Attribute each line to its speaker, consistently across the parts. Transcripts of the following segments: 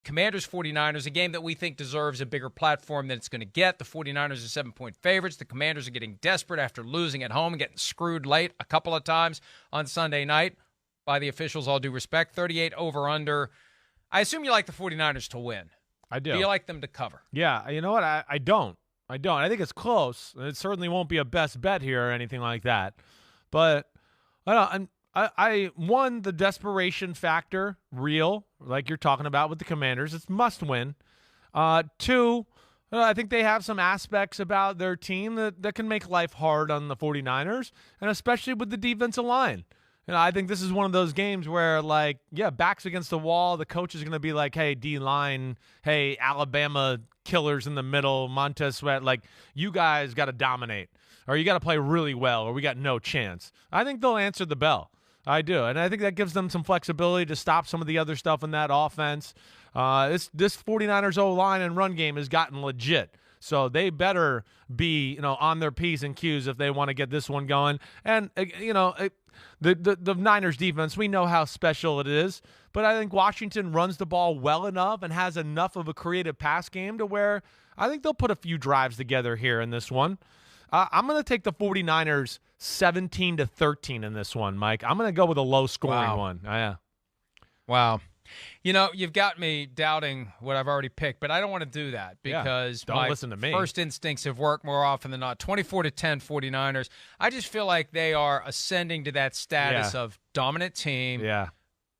Speaker 1: Commanders 49ers, a game that we think deserves a bigger platform than it's going to get. The 49ers are 7-point favorites. The Commanders are getting desperate after losing at home and getting screwed late a couple of times on Sunday night by the officials, all due respect. 38 over-under. I assume you like the 49ers to win.
Speaker 2: I do.
Speaker 1: Do you like them to cover?
Speaker 2: Yeah, you know what? I don't. I think it's close. It certainly won't be a best bet here or anything like that. But I won the desperation factor, real, like you're talking about with the Commanders. It's must win. Two, I think they have some aspects about their team that can make life hard on the 49ers, and especially with the defensive line. I think this is one of those games where, backs against the wall, the coach is going to be like, hey, D-line, hey, Alabama killers in the middle, Montez Sweat, you guys got to dominate, or you got to play really well, or we got no chance. I think they'll answer the bell. I do, and I think that gives them some flexibility to stop some of the other stuff in that offense. This 49ers O-line and run game has gotten legit, so they better be on their P's and Q's if they want to get this one going. And the Niners defense, we know how special it is, but I think Washington runs the ball well enough and has enough of a creative pass game to where I think they'll put a few drives together here in this one. I'm going to take the 49ers 17-13 in this one, Mike. I'm going to go with a low-scoring one. Yeah.
Speaker 1: Wow. You've got me doubting what I've already picked, but I don't want to do that because
Speaker 2: don't listen to me.
Speaker 1: First instincts have worked more often than not. 24-10 49ers. I just feel like they are ascending to that status of dominant team.
Speaker 2: Yeah.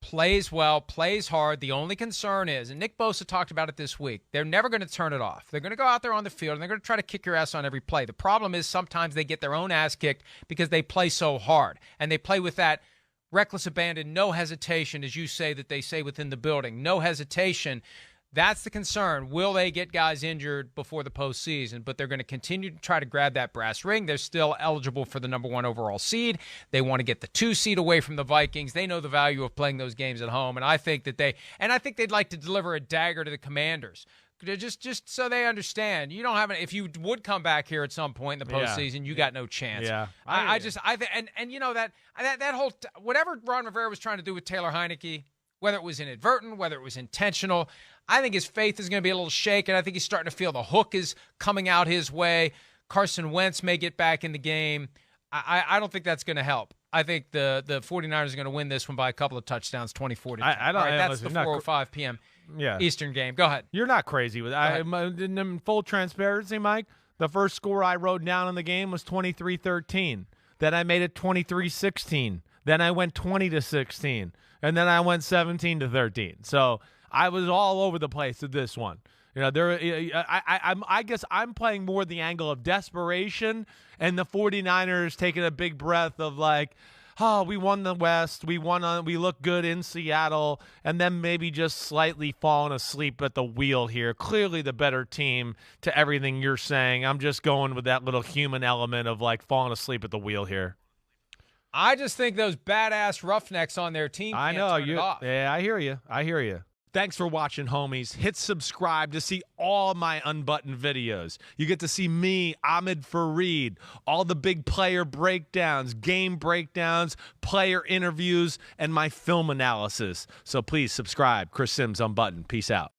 Speaker 1: Plays well, plays hard. The only concern is, and Nick Bosa talked about it this week, they're never going to turn it off. They're going to go out there on the field, and they're going to try to kick your ass on every play. The problem is sometimes they get their own ass kicked because they play so hard, and they play with that reckless abandon, no hesitation, as you say that they say within the building, no hesitation. That's the concern. Will they get guys injured before the postseason? But they're going to continue to try to grab that brass ring. They're still eligible for the number 1 overall seed. They want to get the 2 seed away from the Vikings. They know the value of playing those games at home, and I think they'd like to deliver a dagger to the Commanders. Just so they understand, you don't have if you would come back here at some point in the postseason, you got no chance.
Speaker 2: Yeah,
Speaker 1: I that whole whatever Ron Rivera was trying to do with Taylor Heineke, whether it was inadvertent, whether it was intentional, I think his faith is going to be a little shaken. I think he's starting to feel the hook is coming out his way. Carson Wentz may get back in the game. I don't think that's going to help. I think the 49ers are going to win this one by a couple of touchdowns, 24-10. That's the 4:05 p.m. Eastern game. Go ahead.
Speaker 2: You're not crazy with it. In full transparency, Mike, the first score I wrote down in the game was 23-13. Then I made it 23-16. Then I went 20-16. And then I went 17-13. So I was all over the place with this one. I guess I'm playing more the angle of desperation and the 49ers taking a big breath of we won the West, we look good in Seattle, and then maybe just slightly falling asleep at the wheel here. Clearly the better team to everything you're saying. I'm just going with that little human element of falling asleep at the wheel here.
Speaker 1: I just think those badass roughnecks on their team can't turn it off.
Speaker 2: Yeah, I hear you. Thanks for watching, homies. Hit subscribe to see all my unbuttoned videos. You get to see me, Ahmed Fareed, all the big player breakdowns, game breakdowns, player interviews, and my film analysis. So please subscribe. Chris Simms Unbuttoned. Peace out.